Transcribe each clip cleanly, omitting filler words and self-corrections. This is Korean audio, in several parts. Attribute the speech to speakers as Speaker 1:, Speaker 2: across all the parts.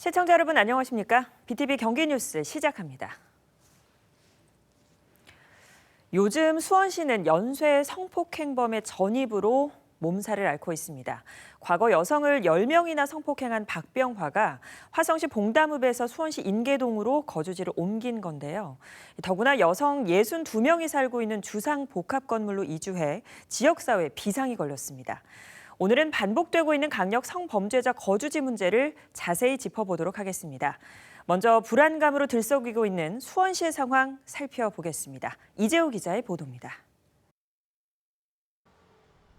Speaker 1: 시청자 여러분 안녕하십니까? BTV 경기 뉴스 시작합니다. 요즘 수원시는 연쇄 성폭행범의 전입으로 몸살을 앓고 있습니다. 과거 여성을 10명이나 성폭행한 박병화가 화성시 봉담읍에서 수원시 인계동으로 거주지를 옮긴 건데요. 더구나 여성 62명이 살고 있는 주상 복합 건물로 이주해 지역사회에 비상이 걸렸습니다. 오늘은 반복되고 있는 강력 성범죄자 거주지 문제를 자세히 짚어보도록 하겠습니다. 먼저 불안감으로 들썩이고 있는 수원시의 상황 살펴보겠습니다. 이재호 기자의 보도입니다.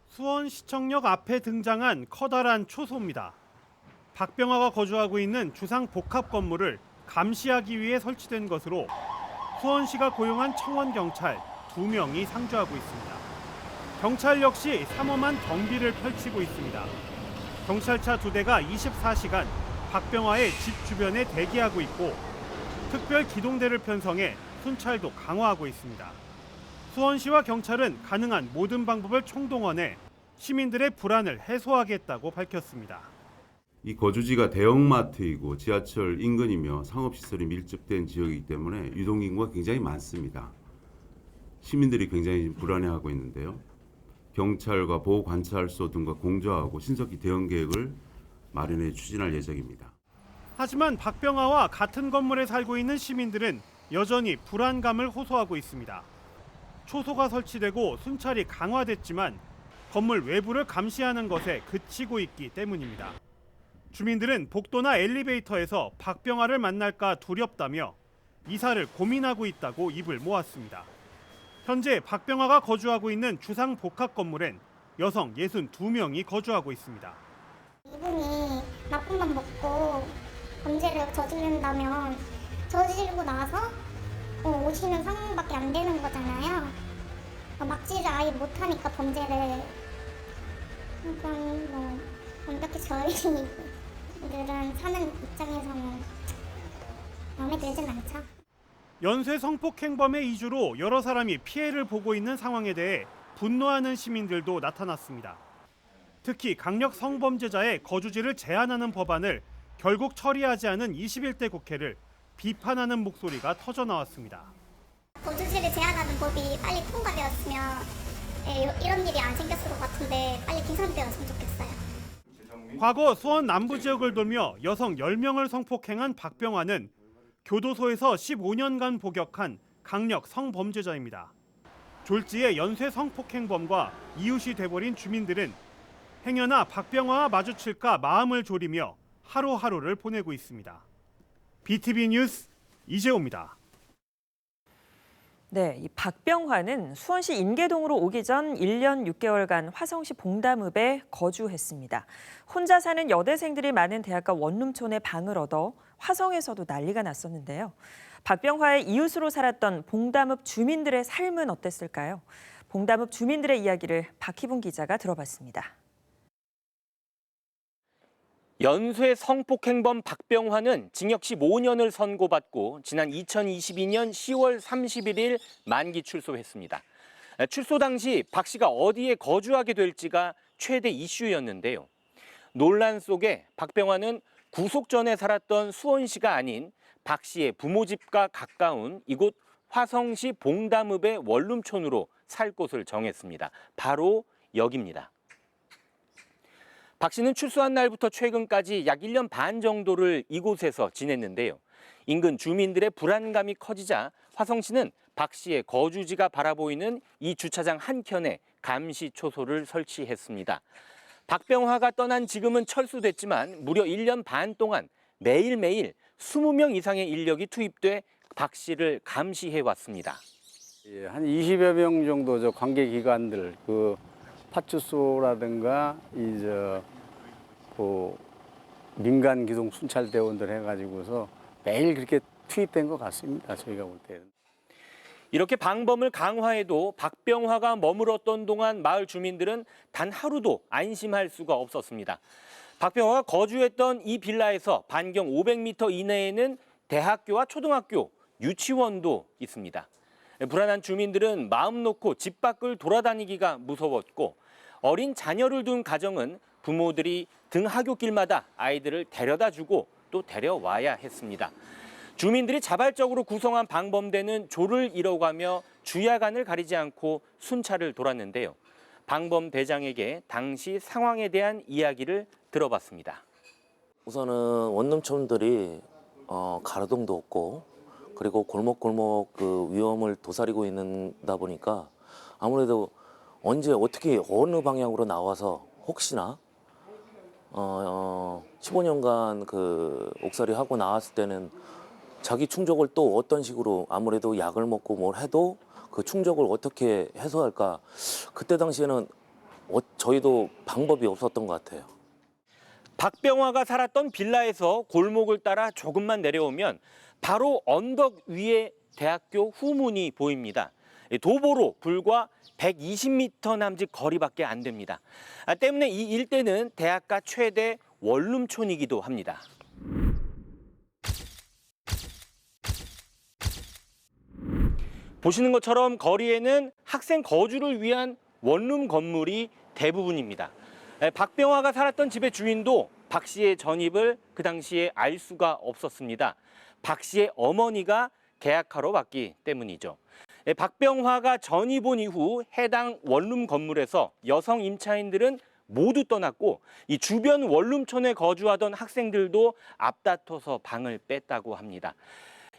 Speaker 2: 수원시청역 앞에 등장한 커다란 초소입니다. 박병화가 거주하고 있는 주상 복합 건물을 감시하기 위해 설치된 것으로 수원시가 고용한 청원경찰 2명이 상주하고 있습니다. 경찰 역시 삼엄한 경비를 펼치고 있습니다. 경찰차 2대가 24시간 박병화의 집 주변에 대기하고 있고 특별 기동대를 편성해 순찰도 강화하고 있습니다. 수원시와 경찰은 가능한 모든 방법을 총동원해 시민들의 불안을 해소하겠다고 밝혔습니다.
Speaker 3: 이 거주지가 대형마트이고 지하철 인근이며 상업시설이 밀집된 지역이기 때문에 유동인구가 굉장히 많습니다. 시민들이 굉장히 불안해하고 있는데요. 경찰과 보호관찰소 등과 공조하고 신속히 대응 계획을 마련해 추진할 예정입니다.
Speaker 2: 하지만 박병화와 같은 건물에 살고 있는 시민들은 여전히 불안감을 호소하고 있습니다. 초소가 설치되고 순찰이 강화됐지만 건물 외부를 감시하는 것에 그치고 있기 때문입니다. 주민들은 복도나 엘리베이터에서 박병화를 만날까 두렵다며 이사를 고민하고 있다고 입을 모았습니다. 현재 박병화가 거주하고 있는 주상 복합 건물엔 여성 62명이 거주하고 있습니다.
Speaker 4: 이분이 나쁜 맘 먹고 범죄를 저지른다면 저지르고 나서 오시는 상황밖에 안 되는 거잖아요. 막지를 아예 못하니까 범죄를. 그러니까 완벽히 저희들은 사는 입장에서는 마음에 들진 않죠.
Speaker 2: 연쇄 성폭행범의 이주로 여러 사람이 피해를 보고 있는 상황에 대해 분노하는 시민들도 나타났습니다. 특히 강력 성범죄자의 거주지를 제한하는 법안을 결국 처리하지 않은 21대 국회를 비판하는 목소리가 터져나왔습니다.
Speaker 4: 거주지를 제한하는 법이 빨리 통과되었으면 이런 일이 안 생겼을 것 같은데 빨리 개선되었으면 좋겠어요.
Speaker 2: 과거 수원 남부 지역을 돌며 여성 10명을 성폭행한 박병화는 교도소에서 15년간 복역한 강력 성범죄자입니다. 졸지의 연쇄 성폭행범과 이웃이 돼버린 주민들은 행여나 박병화와 마주칠까 마음을 졸이며 하루하루를 보내고 있습니다. BTV 뉴스 이재호입니다.
Speaker 1: 네, 이 박병화는 수원시 인계동으로 오기 전 1년 6개월간 화성시 봉담읍에 거주했습니다. 혼자 사는 여대생들이 많은 대학가 원룸촌에 방을 얻어 화성에서도 난리가 났었는데요. 박병화의 이웃으로 살았던 봉담읍 주민들의 삶은 어땠을까요? 봉담읍 주민들의 이야기를 박희분 기자가 들어봤습니다.
Speaker 5: 연쇄 성폭행범 박병화는 징역 15년을 선고받고 지난 2022년 10월 31일 만기 출소했습니다. 출소 당시 박 씨가 어디에 거주하게 될지가 최대 이슈였는데요. 논란 속에 박병화는 구속 전에 살았던 수원시가 아닌 박 씨의 부모 집과 가까운 이곳 화성시 봉담읍의 원룸촌으로 살 곳을 정했습니다. 바로 여기입니다. 박 씨는 출소한 날부터 최근까지 약 1년 반 정도를 이곳에서 지냈는데요. 인근 주민들의 불안감이 커지자 화성시는 박 씨의 거주지가 바라보이는 이 주차장 한켠에 감시 초소를 설치했습니다. 박병화가 떠난 지금은 철수됐지만 무려 1년 반 동안 매일매일 20명 이상의 인력이 투입돼 박 씨를 감시해왔습니다.
Speaker 6: 한 20여 명 정도 관계기관들, 파출소라든가 민간 기동 순찰 대원들 해가지고서 매일 그렇게 투입된 것 같습니다. 저희가 볼 때는.
Speaker 5: 이렇게 방범을 강화해도 박병화가 머물었던 동안 마을 주민들은 단 하루도 안심할 수가 없었습니다. 박병화가 거주했던 이 빌라에서 반경 500m 이내에는 대학교와 초등학교, 유치원도 있습니다. 불안한 주민들은 마음 놓고 집 밖을 돌아다니기가 무서웠고 어린 자녀를 둔 가정은 부모들이 등 하굣길마다 아이들을 데려다주고 또 데려와야 했습니다. 주민들이 자발적으로 구성한 방범대는 조를 이뤄가며 주야간을 가리지 않고 순찰을 돌았는데요. 방범대장에게 당시 상황에 대한 이야기를 들어봤습니다.
Speaker 7: 우선은 원룸촌들이 가로등도 없고 그리고 골목골목 그 위험을 도사리고 있는다 보니까 아무래도 언제 어떻게 어느 방향으로 나와서 혹시나 15년간 그 옥살이 하고 나왔을 때는 자기 충족을 또 어떤 식으로 아무래도 약을 먹고 뭘 해도 그 충족을 어떻게 해소할까 그때 당시에는 저희도 방법이 없었던 것 같아요.
Speaker 5: 박병화가 살았던 빌라에서 골목을 따라 조금만 내려오면 바로 언덕 위에 대학교 후문이 보입니다. 도보로 불과 120m 남짓 거리밖에 안 됩니다. 때문에 이 일대는 대학가 최대 원룸촌이기도 합니다. 보시는 것처럼 거리에는 학생 거주를 위한 원룸 건물이 대부분입니다. 박병화가 살았던 집의 주인도 박 씨의 전입을 그 당시에 알 수가 없었습니다. 박 씨의 어머니가 계약하러 왔기 때문이죠. 박병화가 전입 온 이후 해당 원룸 건물에서 여성 임차인들은 모두 떠났고 이 주변 원룸촌에 거주하던 학생들도 앞다퉈서 방을 뺐다고 합니다.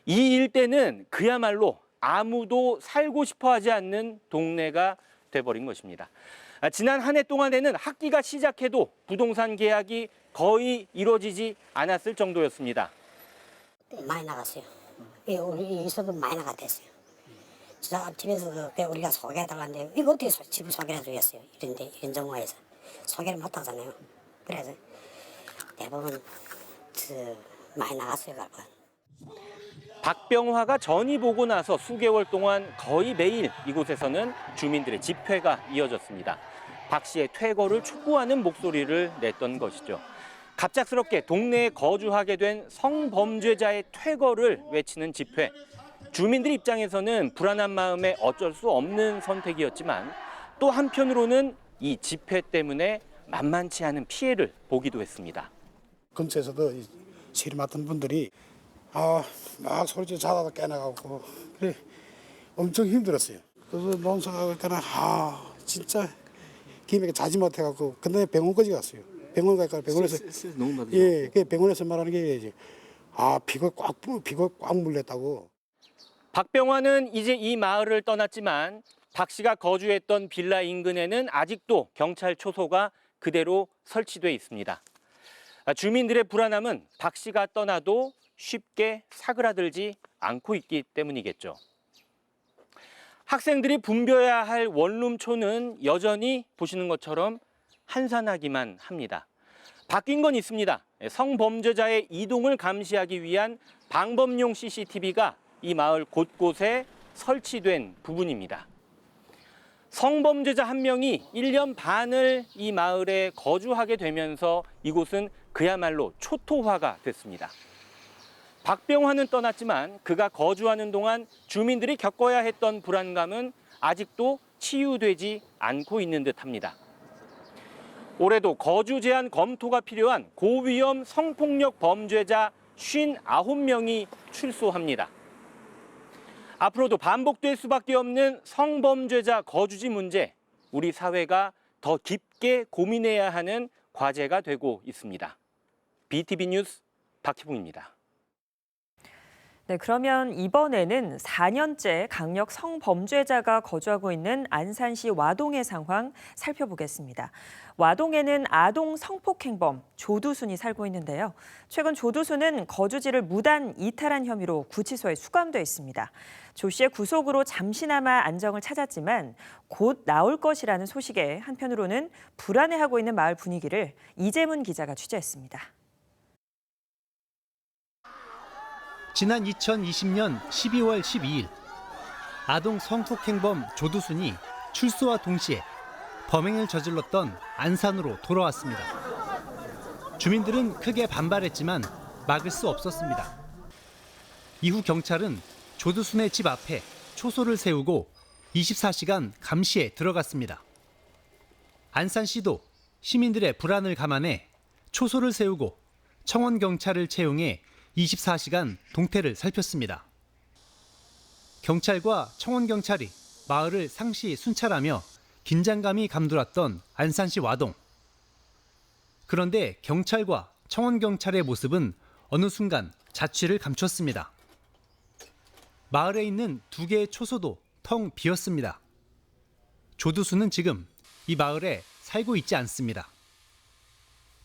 Speaker 5: 이 일대는 그야말로 아무도 살고 싶어 하지 않는 동네가 돼버린 것입니다. 지난 한 해 동안에는 학기가 시작해도 부동산 계약이 거의 이루어지지 않았을 정도였습니다.
Speaker 8: 많이 나갔어요. 여기서도 많이 나갔댔어요. 저 앞집에서도 우리가 소개해달라는데 이거 어떻게 집을 소개해 주겠어요. 이런 정도에서 소개를 못 하잖아요. 그래서 대부분 많이 나갔어요. 갈거.
Speaker 5: 박병화가 전입 오고 나서 수개월 동안 거의 매일 이곳에서는 주민들의 집회가 이어졌습니다. 박 씨의 퇴거를 촉구하는 목소리를 냈던 것이죠. 갑작스럽게 동네에 거주하게 된 성범죄자의 퇴거를 외치는 집회. 주민들 입장에서는 불안한 마음에 어쩔 수 없는 선택이었지만 또 한편으로는 이 집회 때문에 만만치 않은 피해를 보기도 했습니다.
Speaker 9: 근처에서도 시리 맡은 분들이 막 소리쳐 자다가 깨나가고 그래 엄청 힘들었어요. 그래서 논사할 때는 진짜 김에 자지 못해갖고 근데 병원까지 갔어요. 병원 갈까 병원에서 병원에서 말하는 게 피가 꽉 물렸다고.
Speaker 5: 박병화는 이제 이 마을을 떠났지만 박 씨가 거주했던 빌라 인근에는 아직도 경찰 초소가 그대로 설치돼 있습니다. 주민들의 불안함은 박 씨가 떠나도 쉽게 사그라들지 않고 있기 때문이겠죠. 학생들이 붐벼야 할 원룸촌은 여전히 보시는 것처럼 한산하기만 합니다. 바뀐 건 있습니다. 성범죄자의 이동을 감시하기 위한 방범용 CCTV가 이 마을 곳곳에 설치된 부분입니다. 성범죄자 한 명이 1년 반을 이 마을에 거주하게 되면서 이곳은 그야말로 초토화가 됐습니다. 박병화는 떠났지만 그가 거주하는 동안 주민들이 겪어야 했던 불안감은 아직도 치유되지 않고 있는 듯합니다. 올해도 거주 제한 검토가 필요한 고위험 성폭력 범죄자 59명이 출소합니다. 앞으로도 반복될 수밖에 없는 성범죄자 거주지 문제, 우리 사회가 더 깊게 고민해야 하는 과제가 되고 있습니다. BTV 뉴스 박희붕입니다.
Speaker 1: 네, 그러면 이번에는 4년째 강력 성범죄자가 거주하고 있는 안산시 와동의 상황 살펴보겠습니다. 와동에는 아동 성폭행범 조두순이 살고 있는데요. 최근 조두순은 거주지를 무단 이탈한 혐의로 구치소에 수감돼 있습니다. 조 씨의 구속으로 잠시나마 안정을 찾았지만 곧 나올 것이라는 소식에 한편으로는 불안해하고 있는 마을 분위기를 이재문 기자가 취재했습니다.
Speaker 10: 지난 2020년 12월 12일 아동 성폭행범 조두순이 출소와 동시에 범행을 저질렀던 안산으로 돌아왔습니다. 주민들은 크게 반발했지만 막을 수 없었습니다. 이후 경찰은 조두순의 집 앞에 초소를 세우고 24시간 감시에 들어갔습니다. 안산시도 시민들의 불안을 감안해 초소를 세우고 청원경찰을 채용해 24시간 동태를 살폈습니다. 경찰과 청원경찰이 마을을 상시 순찰하며 긴장감이 감돌았던 안산시 와동. 그런데 경찰과 청원경찰의 모습은 어느 순간 자취를 감췄습니다. 마을에 있는 2개의 초소도 텅 비었습니다. 조두순은 지금 이 마을에 살고 있지 않습니다.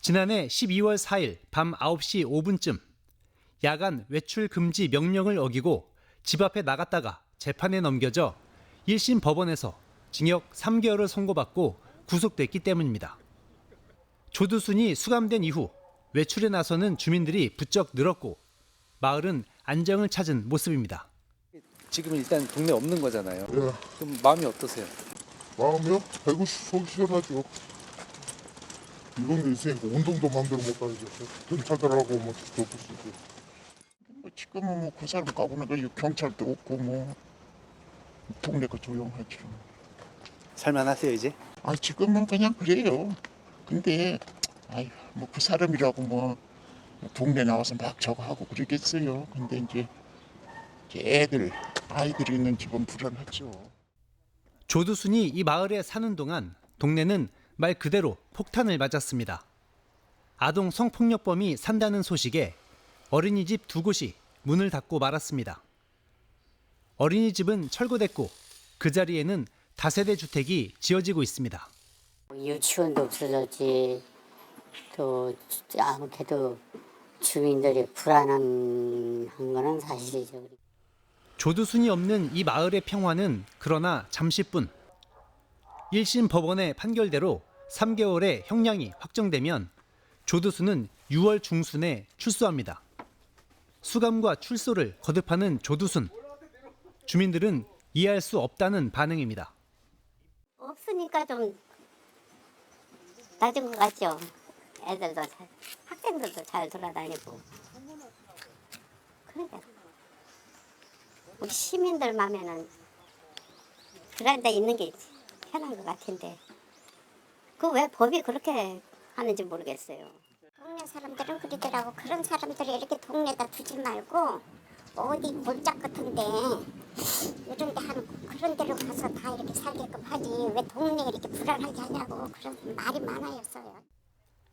Speaker 10: 지난해 12월 4일 밤 9시 5분쯤 야간 외출 금지 명령을 어기고 집 앞에 나갔다가 재판에 넘겨져 1심 법원에서 징역 3개월을 선고받고 구속됐기 때문입니다. 조두순이 수감된 이후 외출에 나서는 주민들이 부쩍 늘었고 마을은 안정을 찾은 모습입니다.
Speaker 11: 지금 일단 동네 없는 거잖아요.
Speaker 12: 예.
Speaker 11: 그럼 마음이 어떠세요?
Speaker 12: 마음이요? 배고 속이 시원하죠. 이런 게 있으니까 운동도 마음대로 못 가야죠. 경찰들하고 뭐 덮으시고. 지금은 뭐 그 사람 가고는 그 경찰도 없고 뭐 동네가 조용하죠.
Speaker 11: 살만하세요 이제?
Speaker 12: 아 지금은 그냥 그래요. 근데 아이 뭐 그 사람이라고 뭐 동네 나와서 막 저거 하고 그러겠어요. 근데 이제 아이들이 있는 집은 불안하죠.
Speaker 10: 조두순이 이 마을에 사는 동안 동네는 말 그대로 폭탄을 맞았습니다. 아동 성폭력범이 산다는 소식에 어린이집 2곳이 문을 닫고 말았습니다. 어린이집은 철거됐고 그 자리에는 다세대 주택이 지어지고 있습니다.
Speaker 8: 유치원도 없어졌지. 또 아무래도 주민들이 불안한 거는 사실이죠.
Speaker 10: 조두순이 없는 이 마을의 평화는 그러나 잠시뿐. 1심 법원의 판결대로 3개월의 형량이 확정되면 조두순은 6월 중순에 출소합니다. 수감과 출소를 거듭하는 조두순. 주민들은 이해할 수 없다는 반응입니다.
Speaker 4: 없으니까 좀 낮은 것 같죠. 애들도 학생들도 잘 돌아다니고. 그러니까 우리 시민들 맘에는 그런 데 있는 게 편한 것 같은데 그 왜 법이 그렇게 하는지 모르겠어요. 동네 사람들은 그러더라고. 그런 사람들이 이렇게 동네에다 두지 말고 어디 골짝 같은데 이런 데 하는 그런 데로 가서 다 이렇게 살게끔 하지 왜 동네에 이렇게 불안하게 하냐고 그런 말이 많아였어요.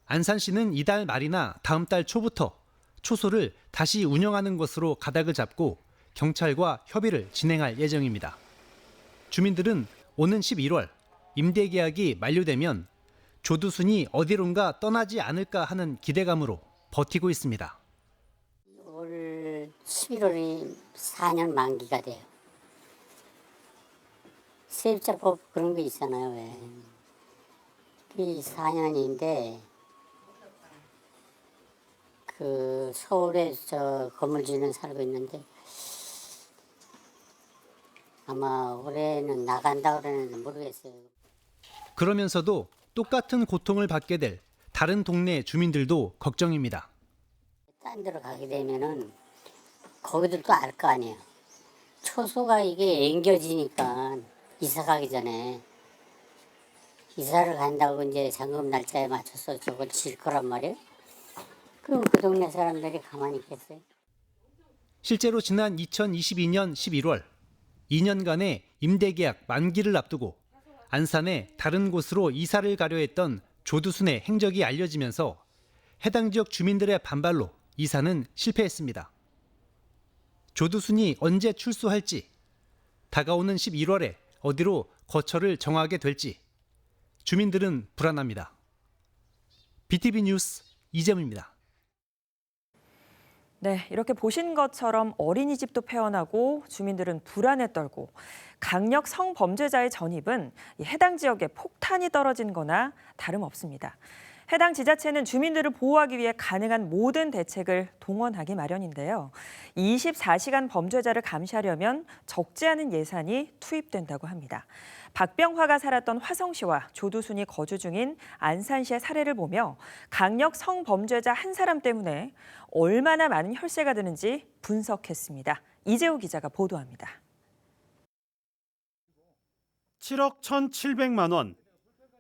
Speaker 10: 안산시는 이달 말이나 다음 달 초부터 초소를 다시 운영하는 것으로 가닥을 잡고 경찰과 협의를 진행할 예정입니다. 주민들은 오는 11월 임대계약이 만료되면 조두순이 어디론가 떠나지 않을까 하는 기대감으로 버티고 있습니다.
Speaker 8: 올 11월이 4년 만기가 돼요. 세입자법 그런 게 있잖아요. 왜. 이 4년인데 그 서울에 저 건물주는 살고 있는데 아마 올해는 나간다 그러는데 모르겠어요.
Speaker 10: 그러면서도 똑같은 고통을 받게 될 다른 동네 주민들도 걱정입니다.
Speaker 8: 딴 데로 가게 되면은 거기들도 알 거 아니에요. 초소가 이게 앵겨지니까 이사 가기 전에 이사를 간다고 이제 잔금 날짜에 맞춰서 저걸 질 거란 말이에요. 그럼 그 동네 사람들이 가만히 있겠어요?
Speaker 10: 실제로 지난 2022년 11월 2년간의 임대계약 만기를 앞두고 안산의 다른 곳으로 이사를 가려 했던 조두순의 행적이 알려지면서 해당 지역 주민들의 반발로 이사는 실패했습니다. 조두순이 언제 출소할지, 다가오는 11월에 어디로 거처를 정하게 될지 주민들은 불안합니다. BTV 뉴스 이재문입니다.
Speaker 1: 네, 이렇게 보신 것처럼 어린이집도 폐원하고 주민들은 불안에 떨고 강력 성범죄자의 전입은 해당 지역에 폭탄이 떨어진 거나 다름없습니다. 해당 지자체는 주민들을 보호하기 위해 가능한 모든 대책을 동원하기 마련인데요. 24시간 범죄자를 감시하려면 적지 않은 예산이 투입된다고 합니다. 박병화가 살았던 화성시와 조두순이 거주 중인 안산시의 사례를 보며 강력 성범죄자 한 사람 때문에 얼마나 많은 혈세가 드는지 분석했습니다. 이재호 기자가 보도합니다.
Speaker 2: 7억 1,700만 원.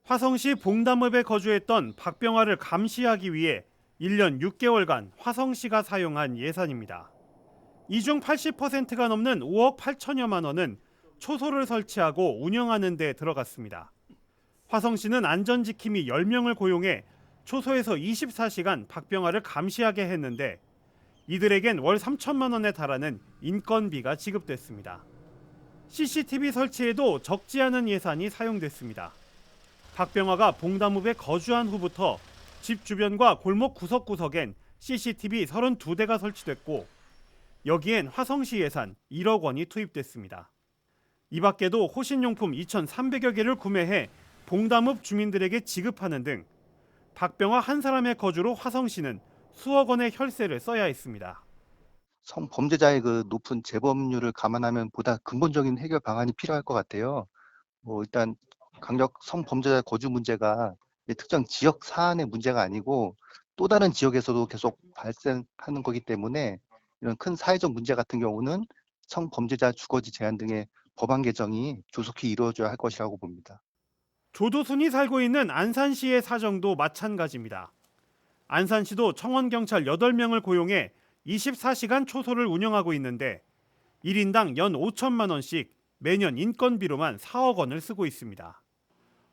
Speaker 2: 화성시 봉담읍에 거주했던 박병화를 감시하기 위해 1년 6개월간 화성시가 사용한 예산입니다. 이 중 80%가 넘는 5억 8천여만 원은 초소를 설치하고 운영하는 데 들어갔습니다. 화성시는 안전지킴이 10명을 고용해 초소에서 24시간 박병화를 감시하게 했는데 이들에겐 월 3천만 원에 달하는 인건비가 지급됐습니다. CCTV 설치에도 적지 않은 예산이 사용됐습니다. 박병화가 봉담읍에 거주한 후부터 집 주변과 골목 구석구석엔 CCTV 32대가 설치됐고 여기엔 화성시 예산 1억 원이 투입됐습니다. 이 밖에도 호신용품 2,300여 개를 구매해 봉담읍 주민들에게 지급하는 등 박병화 한 사람의 거주로 화성시는 수억 원의 혈세를 써야 했습니다.
Speaker 11: 성범죄자의 그 높은 재범률을 감안하면 보다 근본적인 해결 방안이 필요할 것 같아요. 일단 강력 성범죄자 거주 문제가 특정 지역 사안의 문제가 아니고 또 다른 지역에서도 계속 발생하는 거기 때문에 이런 큰 사회적 문제 같은 경우는 성범죄자 주거지 제한 등의 법안 개정이 조속히 이루어져야 할 것이라고 봅니다.
Speaker 2: 조두순이 살고 있는 안산시의 사정도 마찬가지입니다. 안산시도 청원경찰 8명을 고용해 24시간 초소를 운영하고 있는데 1인당 연 5천만 원씩 매년 인건비로만 4억 원을 쓰고 있습니다.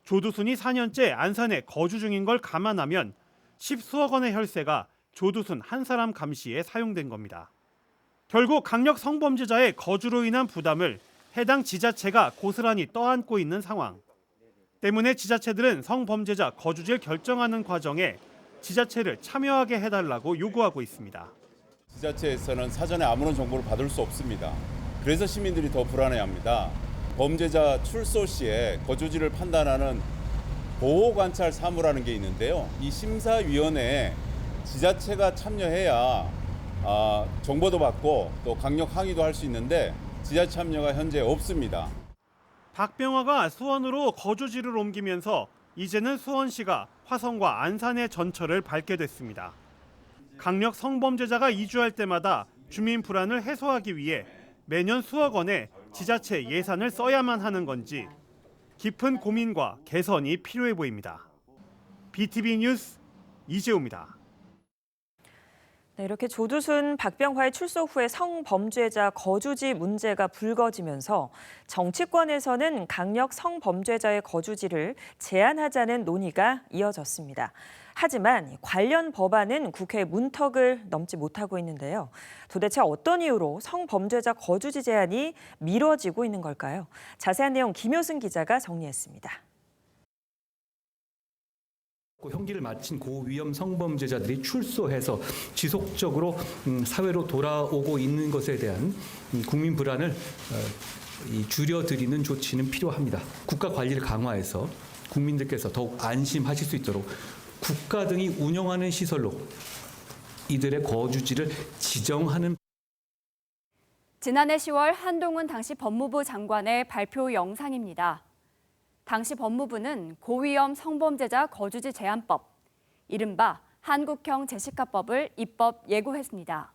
Speaker 2: 조두순이 4년째 안산에 거주 중인 걸 감안하면 10수억 원의 혈세가 조두순 한 사람 감시에 사용된 겁니다. 결국 강력 성범죄자의 거주로 인한 부담을 해당 지자체가 고스란히 떠안고 있는 상황. 때문에 지자체들은 성범죄자 거주지를 결정하는 과정에 지자체를 참여하게 해달라고 요구하고 있습니다.
Speaker 3: 지자체에서는 사전에 아무런 정보를 받을 수 없습니다. 그래서 시민들이 더 불안해합니다. 범죄자 출소 시에 거주지를 판단하는 보호관찰 사무라는 게 있는데요. 이 심사위원회에 지자체가 참여해야 정보도 받고 또 강력 항의도 할 수 있는데 지자체 참여가 현재 없습니다.
Speaker 2: 박병화가 수원으로 거주지를 옮기면서 이제는 수원시가 화성과 안산의 전철을 밟게 됐습니다. 강력 성범죄자가 이주할 때마다 주민 불안을 해소하기 위해 매년 수억 원의 지자체 예산을 써야만 하는 건지 깊은 고민과 개선이 필요해 보입니다. BTV 뉴스 이재우입니다.
Speaker 1: 네, 이렇게 조두순, 박병화의 출소 후에 성범죄자 거주지 문제가 불거지면서 정치권에서는 강력 성범죄자의 거주지를 제한하자는 논의가 이어졌습니다. 하지만 관련 법안은 국회 문턱을 넘지 못하고 있는데요. 도대체 어떤 이유로 성범죄자 거주지 제한이 미뤄지고 있는 걸까요? 자세한 내용 김효승 기자가 정리했습니다.
Speaker 13: 형기를 마친 고위험 성범죄자들이 출소해서 지속적으로 사회로 돌아오고 있는 것에 대한 국민 불안을 줄여드리는 조치는 필요합니다. 국가 관리를 강화해서 국민들께서 더욱 안심하실 수 있도록 국가 등이 운영하는 시설로 이들의 거주지를 지정하는.
Speaker 14: 지난해 10월 한동훈 당시 법무부 장관의 발표 영상입니다. 당시 법무부는 고위험 성범죄자 거주지 제한법, 이른바 한국형 제시카법을 입법 예고했습니다.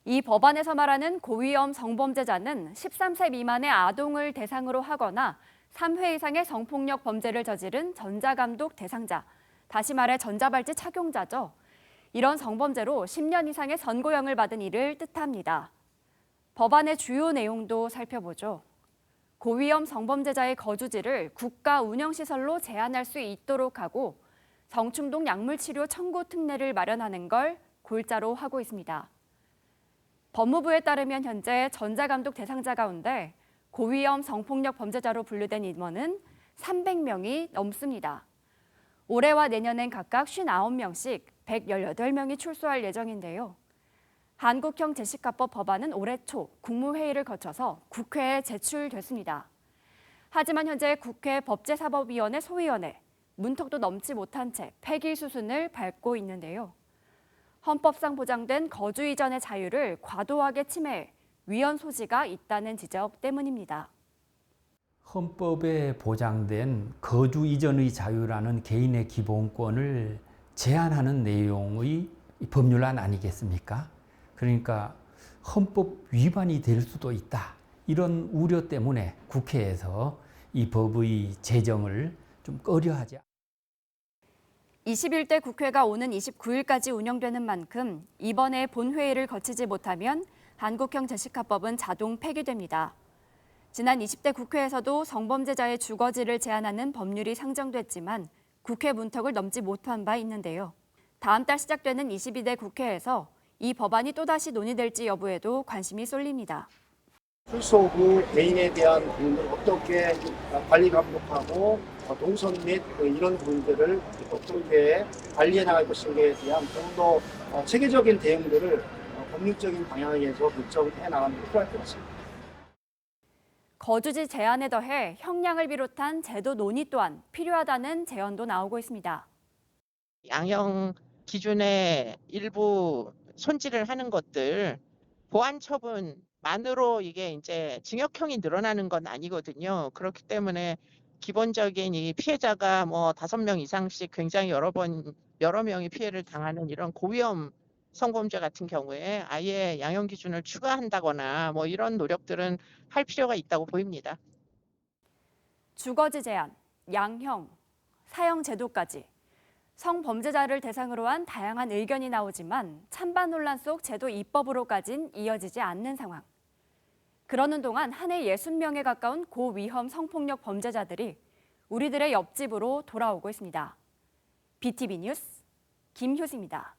Speaker 14: 이 법안에서 말하는 고위험 성범죄자는 13세 미만의 아동을 대상으로 하거나 3회 이상의 성폭력 범죄를 저지른 전자감독 대상자, 다시 말해 전자발찌 착용자죠. 이런 성범죄로 10년 이상의 선고형을 받은 이를 뜻합니다. 법안의 주요 내용도 살펴보죠. 고위험 성범죄자의 거주지를 국가 운영시설로 제한할 수 있도록 하고 성충동 약물치료 청구 특례를 마련하는 걸 골자로 하고 있습니다. 법무부에 따르면 현재 전자감독 대상자 가운데 고위험 성폭력 범죄자로 분류된 인원은 300명이 넘습니다. 올해와 내년엔 각각 59명씩 118명이 출소할 예정인데요. 한국형 제시카법 법안은 올해 초 국무회의를 거쳐서 국회에 제출됐습니다. 하지만 현재 국회 법제사법위원회 소위원회, 문턱도 넘지 못한 채 폐기 수순을 밟고 있는데요. 헌법상 보장된 거주 이전의 자유를 과도하게 침해해 위헌 소지가 있다는 지적 때문입니다.
Speaker 15: 헌법에 보장된 거주 이전의 자유라는 개인의 기본권을 제한하는 내용의 법률안 아니겠습니까? 그러니까 헌법 위반이 될 수도 있다. 이런 우려 때문에 국회에서 이 법의 제정을 좀 꺼려하지.
Speaker 14: 21대 국회가 오는 29일까지 운영되는 만큼 이번에 본회의를 거치지 못하면 한국형 제시카법은 자동 폐기됩니다. 지난 20대 국회에서도 성범죄자의 주거지를 제한하는 법률이 상정됐지만 국회 문턱을 넘지 못한 바 있는데요. 다음 달 시작되는 22대 국회에서 이 법안이 또다시 논의될지 여부에도 관심이 쏠립니다.
Speaker 16: 출소 후 개인에 대한 부분을 어떻게 관리 감독하고 동선 및 이런 부분들을 어떻게 관리해 나갈 것인가에 대한 좀 더 체계적인 대응들을 법률적인 방향에서 결정해 나가는 게 필요할 것 같습니다.
Speaker 14: 거주지 제한에 더해 형량을 비롯한 제도 논의 또한 필요하다는 제언도 나오고 있습니다.
Speaker 17: 양형 기준의 일부 손질을 하는 것들, 보안 처분만으로 이게 이제 징역형이 늘어나는 건 아니거든요. 그렇기 때문에 기본적인 이 피해자가 뭐 5명 이상씩 굉장히 여러 명이 피해를 당하는 이런 고위험 성범죄 같은 경우에 아예 양형 기준을 추가한다거나 뭐 이런 노력들은 할 필요가 있다고 보입니다.
Speaker 14: 주거지 제한, 양형, 사형 제도까지 성범죄자를 대상으로 한 다양한 의견이 나오지만 찬반 논란 속 제도 입법으로까진 이어지지 않는 상황. 그러는 동안 한 해 60명에 가까운 고위험 성폭력 범죄자들이 우리들의 옆집으로 돌아오고 있습니다. BTV 뉴스 김효수입니다.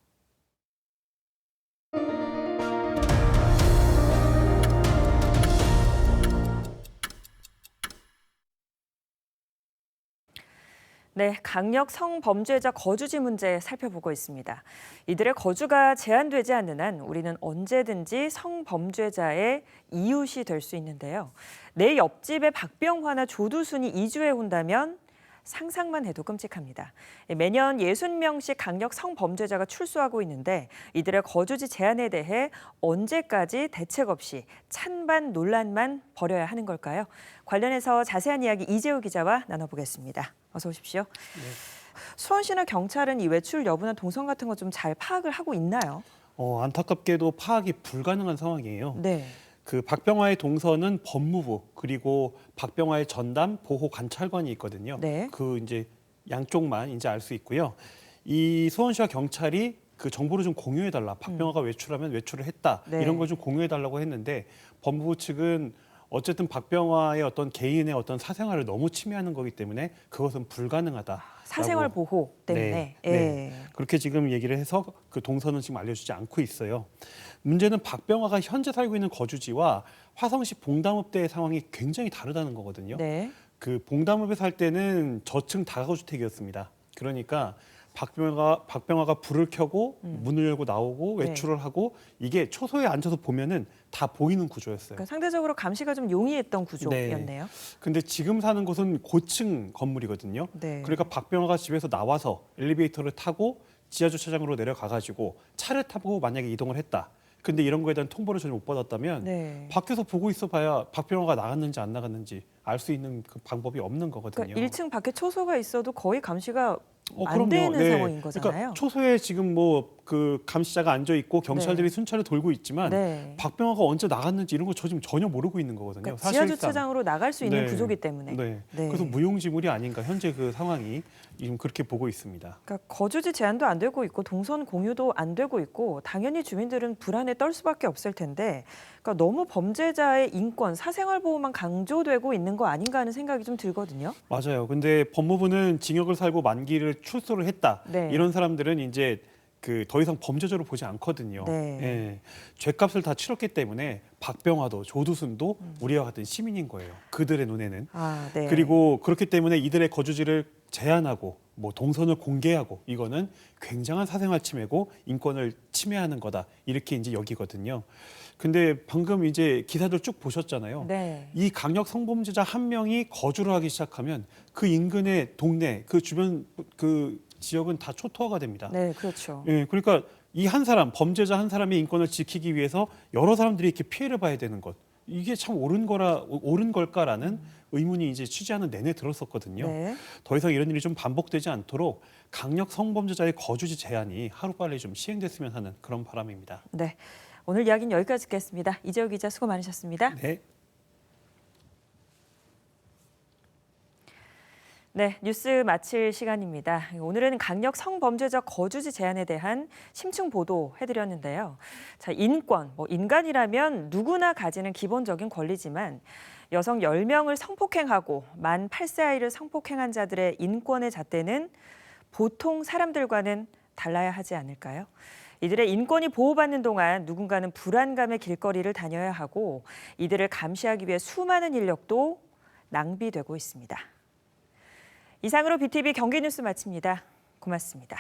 Speaker 1: 네, 강력 성범죄자 거주지 문제 살펴보고 있습니다. 이들의 거주가 제한되지 않는 한 우리는 언제든지 성범죄자의 이웃이 될 수 있는데요. 내 옆집에 박병화나 조두순이 이주해 온다면 상상만 해도 끔찍합니다. 매년 60명씩 강력 성범죄자가 출소하고 있는데 이들의 거주지 제한에 대해 언제까지 대책 없이 찬반 논란만 벌여야 하는 걸까요? 관련해서 자세한 이야기 이재우 기자와 나눠보겠습니다. 어서 오십시오. 네. 수원시나 경찰은 이 외출 여부나 동선 같은 거 좀 잘 파악을 하고 있나요?
Speaker 2: 안타깝게도 파악이 불가능한 상황이에요.
Speaker 1: 네.
Speaker 2: 그 박병화의 동선은 법무부 그리고 박병화의 전담 보호 관찰관이 있거든요.
Speaker 1: 네.
Speaker 2: 그 이제 양쪽만 이제 알 수 있고요. 이 수원시와 경찰이 그 정보를 좀 공유해달라. 박병화가 외출하면 외출을 했다.
Speaker 1: 네.
Speaker 2: 이런 걸 좀 공유해달라고 했는데 법무부 측은 어쨌든 박병화의 어떤 개인의 어떤 사생활을 너무 침해하는 거기 때문에 그것은 불가능하다.
Speaker 1: 사생활 보호 때문에.
Speaker 2: 네,
Speaker 1: 예.
Speaker 2: 네. 그렇게 지금 얘기를 해서 그 동선은 지금 알려주지 않고 있어요. 문제는 박병화가 현재 살고 있는 거주지와 화성시 봉담읍대의 상황이 굉장히 다르다는 거거든요.
Speaker 1: 네.
Speaker 2: 그 봉담읍에 살 때는 저층 다가구주택이었습니다. 그러니까 박병화가 불을 켜고 문을 열고 나오고 외출을 하고 이게 초소에 앉아서 보면은 다 보이는 구조였어요.
Speaker 1: 그러니까 상대적으로 감시가 좀 용이했던 구조였네요.
Speaker 2: 근데 지금 사는 곳은 고층 건물이거든요.
Speaker 1: 네.
Speaker 2: 그러니까 박병화가 집에서 나와서 엘리베이터를 타고 지하 주차장으로 내려가 가지고 차를 타고 만약에 이동을 했다. 근데 이런 거에 대한 통보를 전혀 못 받았다면
Speaker 1: 네.
Speaker 2: 밖에서 보고 있어 봐야 박병화가 나갔는지 안 나갔는지 알 수 있는 그 방법이 없는 거거든요.
Speaker 1: 그러니까 1층 밖에 초소가 있어도 거의 감시가 안
Speaker 2: 그럼요.
Speaker 1: 되는
Speaker 2: 네.
Speaker 1: 상황인 거잖아요.
Speaker 2: 그러니까 초소에 지금 뭐 그 감시자가 앉아 있고 경찰들이 순찰을 돌고 있지만
Speaker 1: 네.
Speaker 2: 박병화가 언제 나갔는지 이런 거 저 지금 전혀 모르고 있는 거거든요.
Speaker 1: 그러니까 지하 주차장으로 나갈 수 있는
Speaker 2: 네.
Speaker 1: 구조기 때문에.
Speaker 2: 네.
Speaker 1: 네.
Speaker 2: 그래서 무용지물이 아닌가 현재 그 상황이 지금 그렇게 보고 있습니다.
Speaker 1: 그러니까 거주지 제한도 안 되고 있고 동선 공유도 안 되고 있고 당연히 주민들은 불안에 떨 수밖에 없을 텐데 그러니까 너무 범죄자의 인권, 사생활 보호만 강조되고 있는 거 아닌가 하는 생각이 좀 들거든요.
Speaker 2: 맞아요. 근데 법무부는 징역을 살고 만기를 출소를 했다.
Speaker 1: 네.
Speaker 2: 이런 사람들은 이제 그 더 이상 범죄자로 보지 않거든요.
Speaker 1: 네.
Speaker 2: 예. 죄값을 다 치렀기 때문에 박병화도 조두순도 우리와 같은 시민인 거예요. 그들의 눈에는.
Speaker 1: 아, 네.
Speaker 2: 그리고 그렇기 때문에 이들의 거주지를 제한하고 뭐 동선을 공개하고 이거는 굉장한 사생활 침해고 인권을 침해하는 거다. 이렇게 이제 여기거든요. 근데 방금 이제 기사들 쭉 보셨잖아요.
Speaker 1: 네.
Speaker 2: 이 강력 성범죄자 한 명이 거주를 하기 시작하면 그 인근의 동네, 그 주변 그 지역은 다 초토화가 됩니다.
Speaker 1: 네, 그렇죠.
Speaker 2: 예, 그러니까 이 한 사람, 범죄자 한 사람의 인권을 지키기 위해서 여러 사람들이 이렇게 피해를 봐야 되는 것. 이게 참 옳은 걸까라는 의문이 이제 취재하는 내내 들었었거든요.
Speaker 1: 네.
Speaker 2: 더 이상 이런 일이 좀 반복되지 않도록 강력 성범죄자의 거주지 제한이 하루빨리 좀 시행됐으면 하는 그런 바람입니다.
Speaker 1: 네. 오늘 이야기는 여기까지 듣겠습니다. 이재우 기자 수고 많으셨습니다.
Speaker 2: 네.
Speaker 1: 네, 뉴스 마칠 시간입니다. 오늘은 강력 성범죄자 거주지 제한에 대한 심층 보도 해드렸는데요. 자, 인권, 인간이라면 누구나 가지는 기본적인 권리지만 여성 10명을 성폭행하고 만 8세 아이를 성폭행한 자들의 인권의 잣대는 보통 사람들과는 달라야 하지 않을까요? 이들의 인권이 보호받는 동안 누군가는 불안감의 길거리를 다녀야 하고 이들을 감시하기 위해 수많은 인력도 낭비되고 있습니다. 이상으로 BTV 경기뉴스 마칩니다. 고맙습니다.